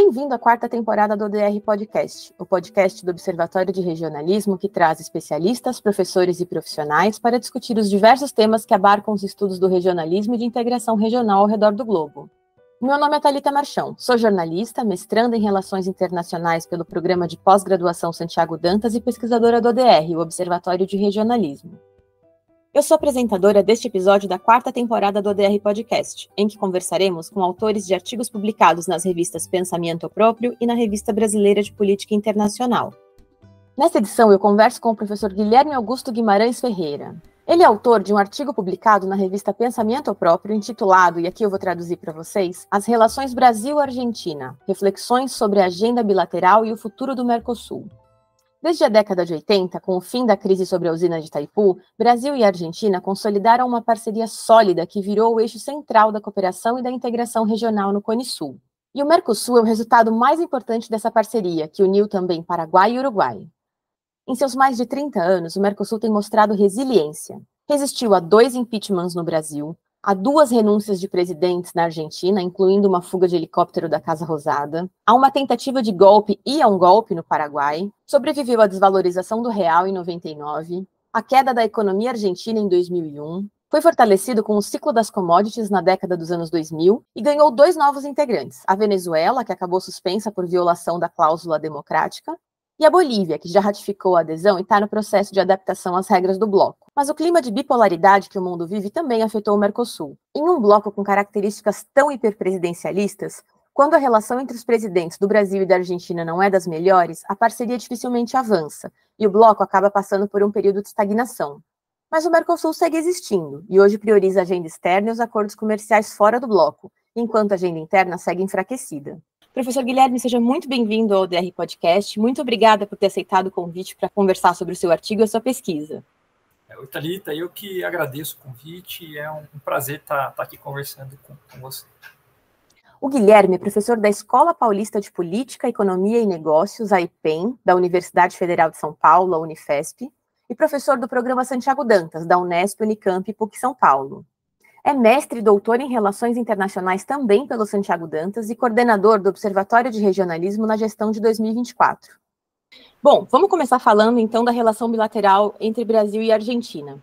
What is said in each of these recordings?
Bem-vindo à quarta temporada do ODR Podcast, o podcast do Observatório de Regionalismo que traz especialistas, professores e profissionais para discutir os diversos temas que abarcam os estudos do regionalismo e de integração regional ao redor do globo. Meu nome é Thalita Marchão, sou jornalista, mestranda em Relações Internacionais pelo Programa de Pós-Graduação Santiago Dantas e pesquisadora do ODR, o Observatório de Regionalismo. Eu sou apresentadora deste episódio da quarta temporada do ODR Podcast, em que conversaremos com autores de artigos publicados nas revistas Pensamento Próprio e na Revista Brasileira de Política Internacional. Nesta edição, eu converso com o professor Guilherme Augusto Guimarães Ferreira. Ele é autor de um artigo publicado na revista Pensamento Próprio, intitulado, e aqui eu vou traduzir para vocês, As Relações Brasil-Argentina, Reflexões sobre a Agenda Bilateral e o Futuro do Mercosul. Desde a década de 80, com o fim da crise sobre a usina de Itaipu, Brasil e Argentina consolidaram uma parceria sólida que virou o eixo central da cooperação e da integração regional no Cone Sul. E o Mercosul é o resultado mais importante dessa parceria, que uniu também Paraguai e Uruguai. Em seus mais de 30 anos, o Mercosul tem mostrado resiliência. Resistiu a 2 impeachments no Brasil, a 2 renúncias de presidentes na Argentina, incluindo uma fuga de helicóptero da Casa Rosada, a uma tentativa de golpe e a um golpe no Paraguai, sobreviveu à desvalorização do real em 99, a queda da economia argentina em 2001, foi fortalecido com o ciclo das commodities na década dos anos 2000 e ganhou 2 novos integrantes, a Venezuela, que acabou suspensa por violação da cláusula democrática, e a Bolívia, que já ratificou a adesão e está no processo de adaptação às regras do bloco. Mas o clima de bipolaridade que o mundo vive também afetou o Mercosul. Em um bloco com características tão hiperpresidencialistas, quando a relação entre os presidentes do Brasil e da Argentina não é das melhores, a parceria dificilmente avança, e o bloco acaba passando por um período de estagnação. Mas o Mercosul segue existindo, e hoje prioriza a agenda externa e os acordos comerciais fora do bloco, enquanto a agenda interna segue enfraquecida. Professor Guilherme, seja muito bem-vindo ao ODR Podcast. Muito obrigada por ter aceitado o convite para conversar sobre o seu artigo e a sua pesquisa. Oi, Thalita, eu que agradeço o convite. É um prazer estar aqui conversando com você. O Guilherme é professor da Escola Paulista de Política, Economia e Negócios, a EPEM, da Universidade Federal de São Paulo, a Unifesp, e professor do programa Santiago Dantas, da Unesp, Unicamp e PUC São Paulo. É mestre e doutor em Relações Internacionais também pelo Santiago Dantas e coordenador do Observatório de Regionalismo na gestão de 2024. Bom, vamos começar falando então da relação bilateral entre Brasil e Argentina.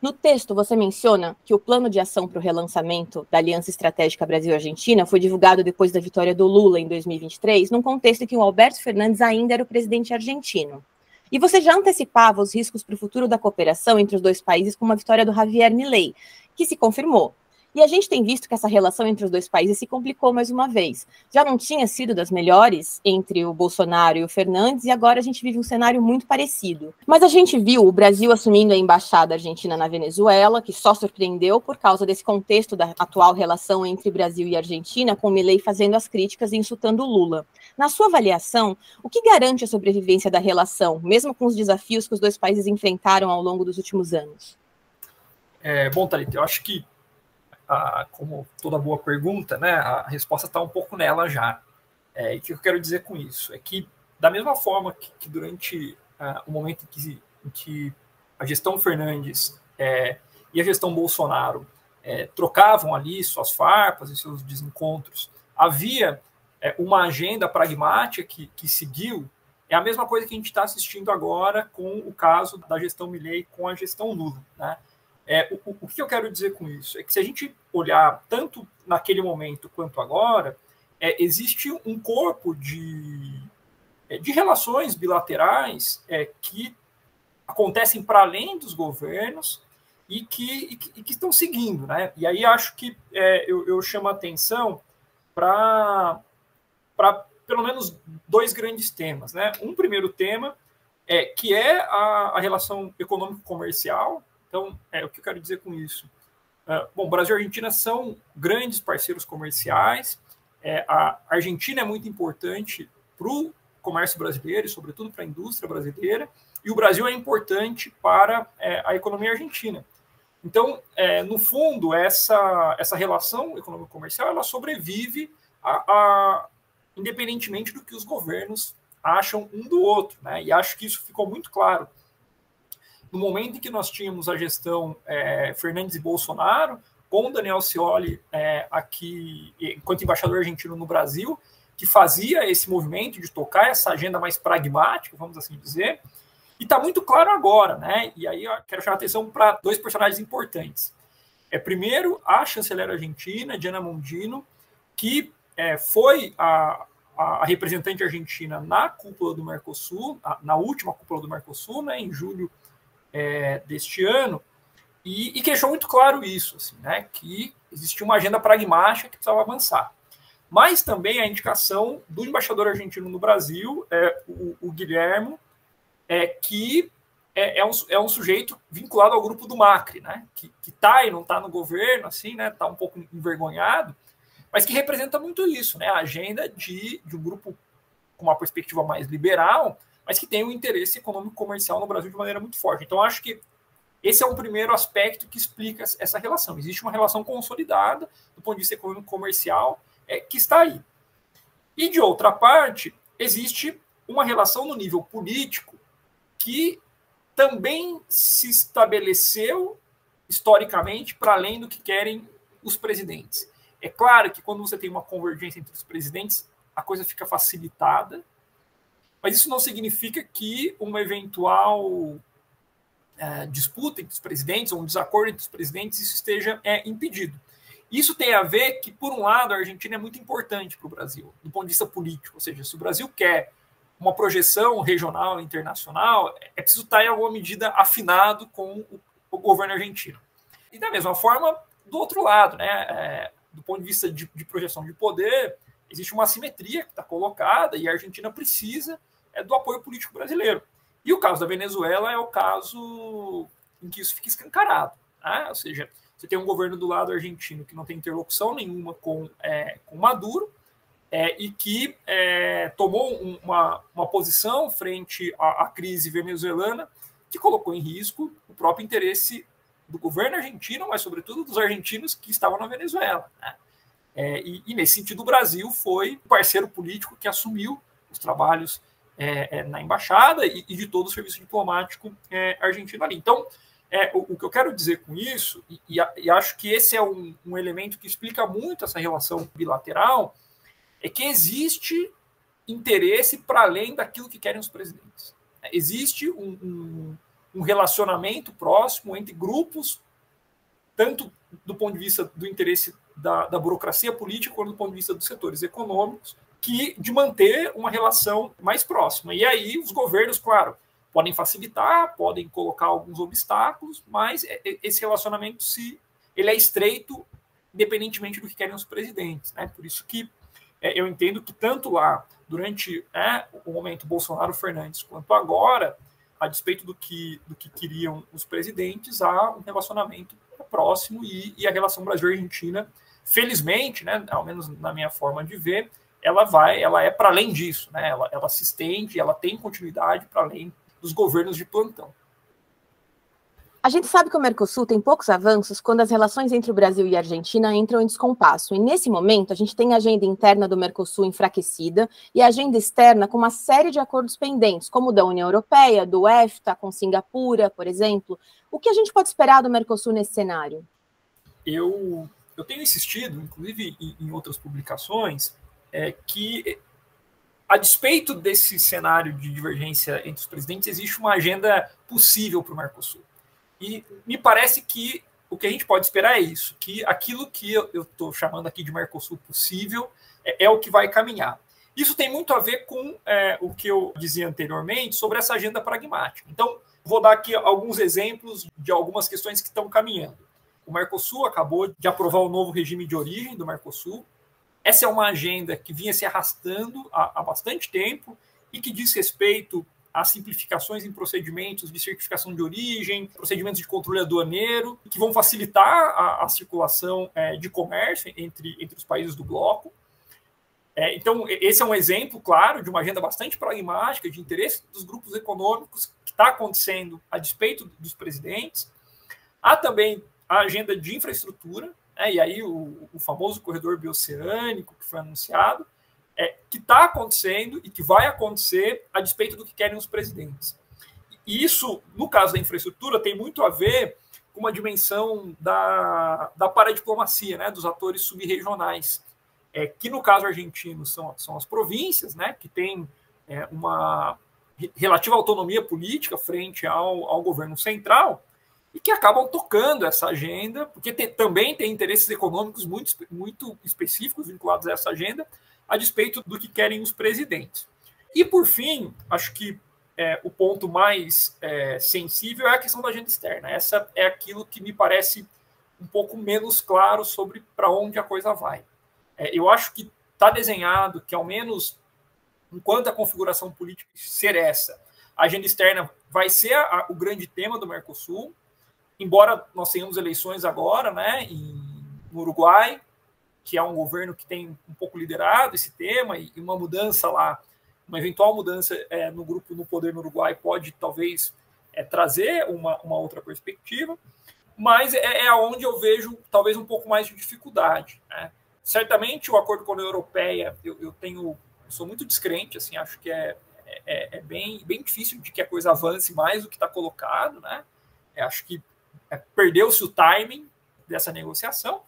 No texto, você menciona que o plano de ação para o relançamento da Aliança Estratégica Brasil-Argentina foi divulgado depois da vitória do Lula em 2023, num contexto em que o Alberto Fernandes ainda era o presidente argentino. E você já antecipava os riscos para o futuro da cooperação entre os dois países com uma vitória do Javier Milei, que se confirmou. E a gente tem visto que essa relação entre os dois países se complicou mais uma vez. Já não tinha sido das melhores entre o Bolsonaro e o Fernandes, e agora a gente vive um cenário muito parecido. Mas a gente viu o Brasil assumindo a embaixada argentina na Venezuela, que só surpreendeu por causa desse contexto da atual relação entre Brasil e Argentina, com Milei fazendo as críticas e insultando o Lula. Na sua avaliação, o que garante a sobrevivência da relação, mesmo com os desafios que os dois países enfrentaram ao longo dos últimos anos? Bom, Thalita, eu acho que, como toda boa pergunta, né, a resposta está um pouco nela já. E o que eu quero dizer com isso? É que, da mesma forma que durante o momento em que a gestão Fernandes e a gestão Bolsonaro trocavam ali suas farpas e seus desencontros, havia uma agenda pragmática que seguiu. É a mesma coisa que a gente está assistindo agora com o caso da gestão Milei com a gestão Lula, né? O que eu quero dizer com isso? É que se a gente olhar tanto naquele momento quanto agora, existe um corpo de relações bilaterais que acontecem para além dos governos e que estão seguindo, né? E aí acho que eu chamo a atenção para pelo menos 2 grandes temas, né? Um primeiro tema que é a relação econômico-comercial. Então, o que eu quero dizer com isso? Bom, Brasil e Argentina são grandes parceiros comerciais. A Argentina é muito importante para o comércio brasileiro e, sobretudo, para a indústria brasileira. E o Brasil é importante para a economia argentina. Então, no fundo, essa relação econômico-comercial ela sobrevive independentemente do que os governos acham um do outro, né? E acho que isso ficou muito claro no momento em que nós tínhamos a gestão Fernandes e Bolsonaro, com o Daniel Scioli aqui, enquanto embaixador argentino no Brasil, que fazia esse movimento de tocar essa agenda mais pragmática, vamos assim dizer, e está muito claro agora, né? E aí eu quero chamar a atenção para dois personagens importantes. Primeiro, a chanceler argentina, Diana Mondino, que foi a representante argentina na cúpula do Mercosul, na última cúpula do Mercosul, né, em julho deste ano, e que deixou muito claro isso, assim, né, que existia uma agenda pragmática que precisava avançar. Mas também a indicação do embaixador argentino no Brasil, o Guilherme, que é um sujeito vinculado ao grupo do Macri, né, que está e não está no governo, assim, né, está um pouco envergonhado, mas que representa muito isso, né, a agenda de um grupo com uma perspectiva mais liberal, mas que tem um interesse econômico-comercial no Brasil de maneira muito forte. Então, acho que esse é um primeiro aspecto que explica essa relação. Existe uma relação consolidada do ponto de vista econômico-comercial que está aí. E, de outra parte, existe uma relação no nível político que também se estabeleceu historicamente para além do que querem os presidentes. É claro que quando você tem uma convergência entre os presidentes, a coisa fica facilitada, mas isso não significa que uma eventual disputa entre os presidentes, ou um desacordo entre os presidentes, isso esteja impedido. Isso tem a ver que, por um lado, a Argentina é muito importante para o Brasil, do ponto de vista político, ou seja, se o Brasil quer uma projeção regional e internacional, é preciso estar, em alguma medida, afinado com o governo argentino. E, da mesma forma, do outro lado, né, do ponto de vista de projeção de poder, existe uma assimetria que está colocada e a Argentina precisa do apoio político brasileiro. E o caso da Venezuela é o caso em que isso fica escancarado, né? Ou seja, você tem um governo do lado argentino que não tem interlocução nenhuma com Maduro e que tomou uma posição frente à crise venezuelana que colocou em risco o próprio interesse do governo argentino, mas sobretudo dos argentinos que estavam na Venezuela, né? E nesse sentido o Brasil foi o parceiro político que assumiu os trabalhos na embaixada e de todo o serviço diplomático argentino ali. Então, o que eu quero dizer com isso, e acho que esse é um elemento que explica muito essa relação bilateral, é que existe interesse para além daquilo que querem os presidentes. Existe um relacionamento próximo entre grupos, tanto do ponto de vista do interesse da burocracia política, quanto do ponto de vista dos setores econômicos, de manter uma relação mais próxima. E aí os governos, claro, podem facilitar, podem colocar alguns obstáculos, mas esse relacionamento ele é estreito independentemente do que querem os presidentes, né? Por isso que eu entendo que tanto lá, durante o momento Bolsonaro-Fernandes, quanto agora, a despeito do que queriam os presidentes, há um relacionamento próximo e a relação Brasil-Argentina, felizmente, né, ao menos na minha forma de ver, ela é para além disso, né? Ela se estende, ela tem continuidade para além dos governos de plantão. A gente sabe que o Mercosul tem poucos avanços quando as relações entre o Brasil e a Argentina entram em descompasso. E nesse momento, a gente tem a agenda interna do Mercosul enfraquecida e a agenda externa com uma série de acordos pendentes, como o da União Europeia, do EFTA, com Singapura, por exemplo. O que a gente pode esperar do Mercosul nesse cenário? Eu tenho insistido, inclusive em outras publicações, que, a despeito desse cenário de divergência entre os presidentes, existe uma agenda possível para o Mercosul. E me parece que o que a gente pode esperar é isso, que aquilo que eu estou chamando aqui de Mercosul possível é o que vai caminhar. Isso tem muito a ver com o que eu dizia anteriormente sobre essa agenda pragmática. Então, vou dar aqui alguns exemplos de algumas questões que estão caminhando. O Mercosul acabou de aprovar o novo regime de origem do Mercosul. Essa é uma agenda que vinha se arrastando há bastante tempo e que diz respeito a simplificações em procedimentos de certificação de origem, procedimentos de controle aduaneiro, que vão facilitar a circulação de comércio entre os países do bloco. Então, esse é um exemplo, claro, de uma agenda bastante pragmática, de interesse dos grupos econômicos, que está acontecendo a despeito dos presidentes. Há também a agenda de infraestrutura, e aí o famoso corredor bioceânico que foi anunciado, que está acontecendo e que vai acontecer a despeito do que querem os presidentes. E isso, no caso da infraestrutura, tem muito a ver com uma dimensão da paradiplomacia, né, dos atores subregionais. que no caso argentino são as províncias, né, que têm uma relativa autonomia política frente ao governo central, e que acabam tocando essa agenda, porque também tem interesses econômicos muito específicos vinculados a essa agenda, a despeito do que querem os presidentes. E, por fim, acho que o ponto mais sensível é a questão da agenda externa. Essa é aquilo que me parece um pouco menos claro sobre para onde a coisa vai. Eu acho que está desenhado que, ao menos enquanto a configuração política ser essa, a agenda externa vai ser o grande tema do Mercosul, embora nós tenhamos eleições agora, né, no Uruguai, que é um governo que tem um pouco liderado esse tema, e uma mudança lá, uma eventual mudança no grupo no poder no Uruguai pode talvez trazer uma outra perspectiva, mas é onde eu vejo talvez um pouco mais de dificuldade, né? Certamente o acordo com a União Europeia, eu sou muito descrente, assim, acho que é bem difícil de que a coisa avance mais do que está colocado, né? Acho que perdeu-se o timing dessa negociação,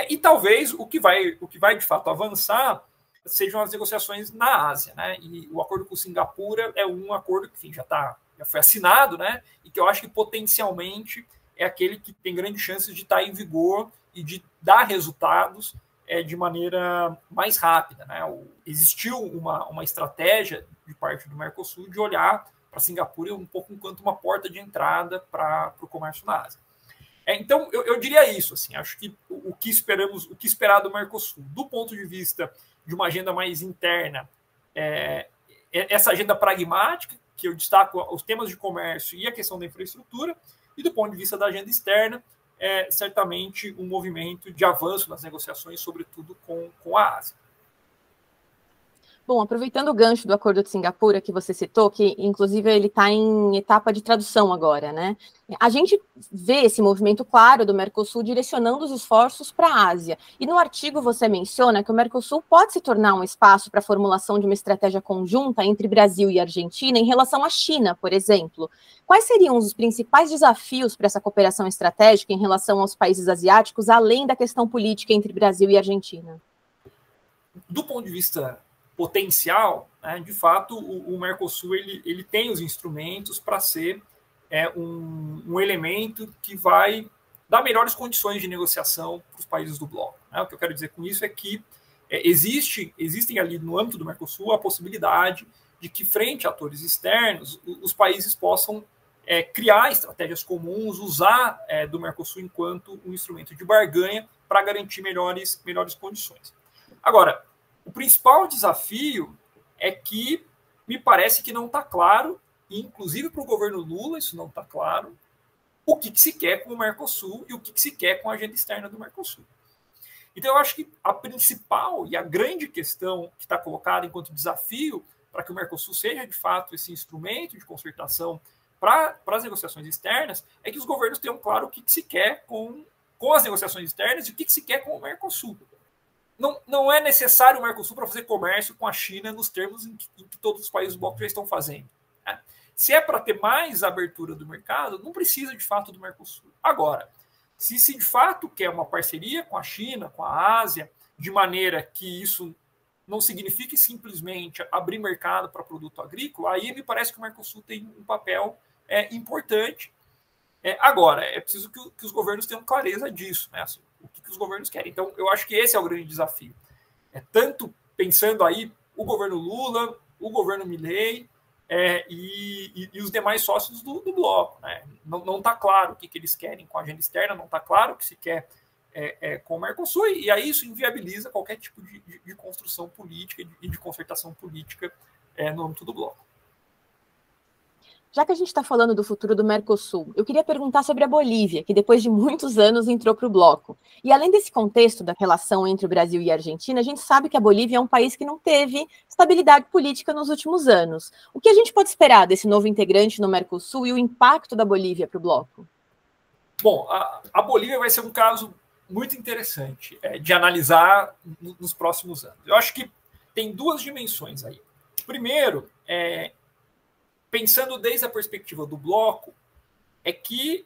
e talvez o que vai de fato avançar sejam as negociações na Ásia, né? E o acordo com Singapura é um acordo que, enfim, já foi assinado, né? E que eu acho que potencialmente é aquele que tem grandes chances de estar em vigor e de dar resultados de maneira mais rápida, né? Existiu uma estratégia de parte do Mercosul de olhar para Singapura um pouco enquanto uma porta de entrada para o comércio na Ásia. Então, eu diria isso, assim, acho que o que esperar do Mercosul, do ponto de vista de uma agenda mais interna, essa agenda pragmática, que eu destaco os temas de comércio e a questão da infraestrutura, e do ponto de vista da agenda externa, certamente um movimento de avanço nas negociações, sobretudo com a Ásia. Bom, aproveitando o gancho do Acordo de Singapura que você citou, que inclusive ele está em etapa de tradução agora, né? A gente vê esse movimento claro do Mercosul direcionando os esforços para a Ásia. E no artigo você menciona que o Mercosul pode se tornar um espaço para a formulação de uma estratégia conjunta entre Brasil e Argentina em relação à China, por exemplo. Quais seriam os principais desafios para essa cooperação estratégica em relação aos países asiáticos, além da questão política entre Brasil e Argentina? Do ponto de vista potencial, né, de fato, o Mercosul ele tem os instrumentos para ser um elemento que vai dar melhores condições de negociação para os países do bloco, né? O que eu quero dizer com isso é que existem ali no âmbito do Mercosul a possibilidade de que, frente a atores externos, os países possam criar estratégias comuns, usar do Mercosul enquanto um instrumento de barganha para garantir melhores condições. Agora, o principal desafio é que me parece que não está claro, e inclusive para o governo Lula isso não está claro, o que se quer com o Mercosul e o que se quer com a agenda externa do Mercosul. Então eu acho que a principal e a grande questão que está colocada enquanto desafio para que o Mercosul seja de fato esse instrumento de concertação para as negociações externas é que os governos tenham claro o que se quer com as negociações externas e o que se quer com o Mercosul. Não é necessário o Mercosul para fazer comércio com a China nos termos em que todos os países do bloco já estão fazendo, né? Se é para ter mais abertura do mercado, não precisa de fato do Mercosul. Agora, se de fato quer uma parceria com a China, com a Ásia, de maneira que isso não signifique simplesmente abrir mercado para produto agrícola, aí me parece que o Mercosul tem um papel importante. Agora, é preciso que os governos tenham clareza disso, né? Assim, o que os governos querem. Então, eu acho que esse é o grande desafio. Tanto pensando aí o governo Lula, o governo Milei e os demais sócios do bloco, né? Não está claro o que eles querem com a agenda externa, não está claro o que se quer com o Mercosul, e aí isso inviabiliza qualquer tipo de construção política e de concertação política no âmbito do bloco. Já que a gente está falando do futuro do Mercosul, eu queria perguntar sobre a Bolívia, que depois de muitos anos entrou para o bloco. E além desse contexto da relação entre o Brasil e a Argentina, a gente sabe que a Bolívia é um país que não teve estabilidade política nos últimos anos. O que a gente pode esperar desse novo integrante no Mercosul e o impacto da Bolívia para o bloco? Bom, a Bolívia vai ser um caso muito interessante de analisar nos próximos anos. Eu acho que tem duas dimensões aí. Primeiro, pensando desde a perspectiva do bloco, é que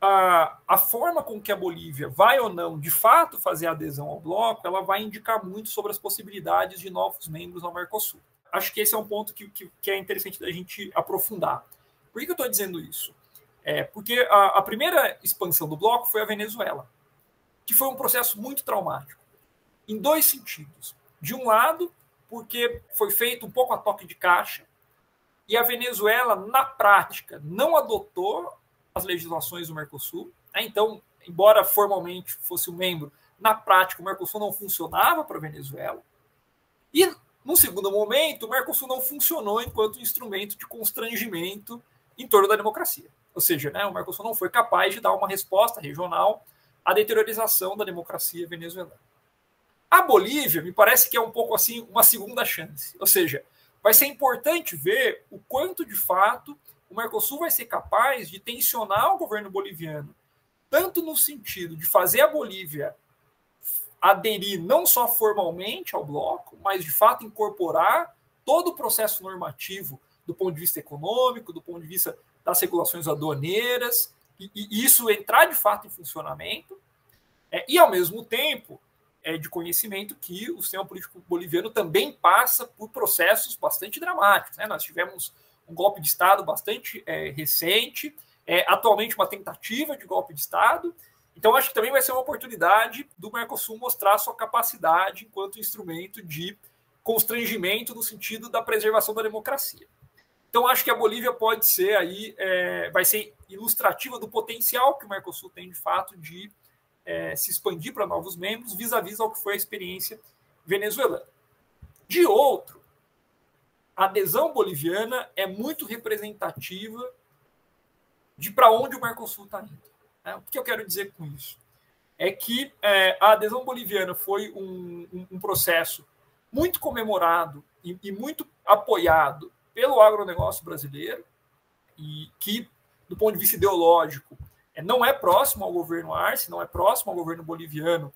a forma com que a Bolívia vai ou não, de fato, fazer a adesão ao bloco, ela vai indicar muito sobre as possibilidades de novos membros ao Mercosul. Acho que esse é um ponto que é interessante da gente aprofundar. Por que eu estou dizendo isso? Porque a primeira expansão do bloco foi a Venezuela, que foi um processo muito traumático, em dois sentidos. De um lado, porque foi feito um pouco a toque de caixa, e a Venezuela, na prática, não adotou as legislações do Mercosul. Então, embora formalmente fosse um membro, na prática o Mercosul não funcionava para a Venezuela. E, no segundo momento, o Mercosul não funcionou enquanto instrumento de constrangimento em torno da democracia. Ou seja, o Mercosul não foi capaz de dar uma resposta regional à deteriorização da democracia venezuelana. A Bolívia, me parece que é um pouco assim uma segunda chance. Ou seja, vai ser importante ver o quanto, de fato, o Mercosul vai ser capaz de tensionar o governo boliviano, tanto no sentido de fazer a Bolívia aderir não só formalmente ao bloco, mas, de fato, incorporar todo o processo normativo do ponto de vista econômico, do ponto de vista das regulações aduaneiras, e isso entrar, de fato, em funcionamento, e, ao mesmo tempo, de conhecimento que o sistema político boliviano também passa por processos bastante dramáticos. Nós tivemos um golpe de Estado bastante recente, atualmente uma tentativa de golpe de Estado. Então, acho que também vai ser uma oportunidade do Mercosul mostrar sua capacidade enquanto instrumento de constrangimento no sentido da preservação da democracia. Então, acho que a Bolívia pode ser aí, vai ser ilustrativa do potencial que o Mercosul tem, de fato, de se expandir para novos membros, vis-à-vis ao que foi a experiência venezuelana. De outro, a adesão boliviana é muito representativa de para onde o Mercosul está indo. O que eu quero dizer com isso? É que a adesão boliviana foi um processo muito comemorado e muito apoiado pelo agronegócio brasileiro, e que, do ponto de vista ideológico, não é próximo ao governo Arce, não é próximo ao governo boliviano,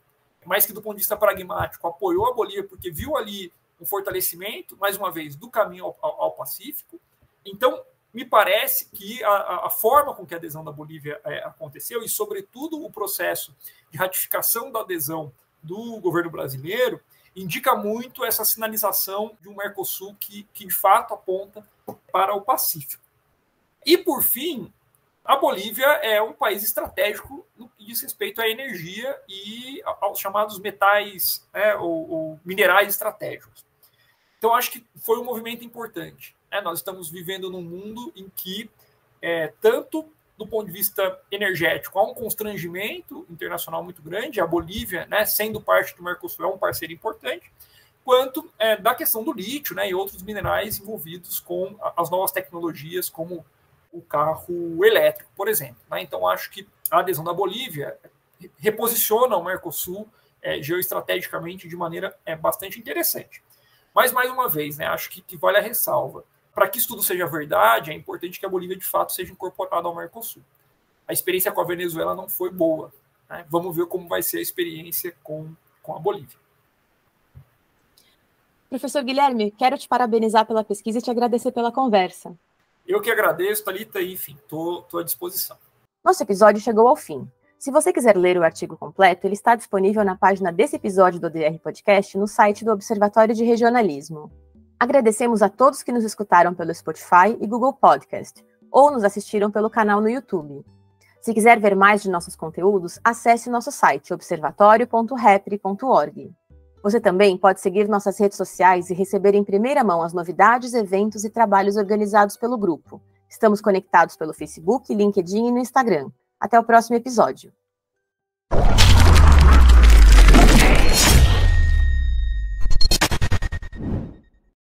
mas que, do ponto de vista pragmático, apoiou a Bolívia porque viu ali um fortalecimento, mais uma vez, do caminho ao Pacífico. Então, me parece que a forma com que a adesão da Bolívia aconteceu, e, sobretudo, o processo de ratificação da adesão do governo brasileiro, indica muito essa sinalização de um Mercosul que de fato, aponta para o Pacífico. E, por fim, a Bolívia é um país estratégico no que diz respeito à energia e aos chamados metais, ou minerais estratégicos. Então, acho que foi um movimento importante. Nós estamos vivendo num mundo em que, tanto do ponto de vista energético, há um constrangimento internacional muito grande. A Bolívia, sendo parte do Mercosul, é um parceiro importante, quanto da questão do lítio, e outros minerais envolvidos com as novas tecnologias, como o carro elétrico, por exemplo. Então, acho que a adesão da Bolívia reposiciona o Mercosul geoestrategicamente de maneira bastante interessante. Mas, mais uma vez, acho que vale a ressalva. Para que isso tudo seja verdade, é importante que a Bolívia, de fato, seja incorporada ao Mercosul. A experiência com a Venezuela não foi boa. Vamos ver como vai ser a experiência com a Bolívia. Professor Guilherme, quero te parabenizar pela pesquisa e te agradecer pela conversa. Eu que agradeço, Thalita, e, enfim, estou à disposição. Nosso episódio chegou ao fim. Se você quiser ler o artigo completo, ele está disponível na página desse episódio do ODR Podcast no site do Observatório de Regionalismo. Agradecemos a todos que nos escutaram pelo Spotify e Google Podcast, ou nos assistiram pelo canal no YouTube. Se quiser ver mais de nossos conteúdos, acesse nosso site observatorio.repre.org. Você também pode seguir nossas redes sociais e receber em primeira mão as novidades, eventos e trabalhos organizados pelo grupo. Estamos conectados pelo Facebook, LinkedIn e no Instagram. Até o próximo episódio.